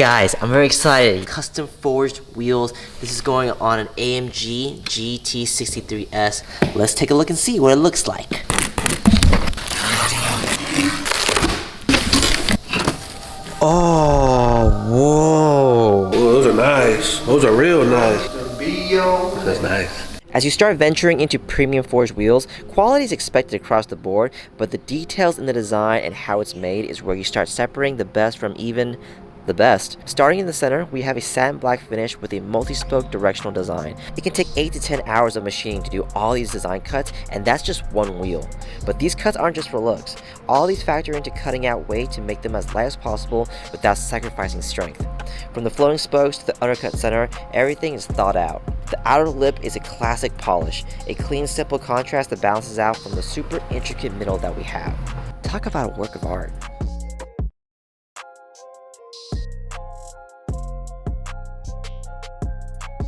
Guys, I'm very excited. Custom forged wheels. This is going on an AMG GT63S. Let's take a look and see what it looks like. Oh, whoa. Oh, those are nice. Those are real nice. That's nice. As you start venturing into premium forged wheels, quality is expected across the board, but the details in the design and how it's made is where you start separating the best from even the best. Starting in the center, we have a satin black finish with a multi-spoke directional design. It can take 8 to 10 hours of machining to do all these design cuts, and that's just one wheel. But these cuts aren't just for looks. All these factor into cutting out weight to make them as light as possible without sacrificing strength. From the floating spokes to the undercut center, everything is thought out. The outer lip is a classic polish, a clean, simple contrast that balances out from the super intricate middle that we have. Talk about a work of art.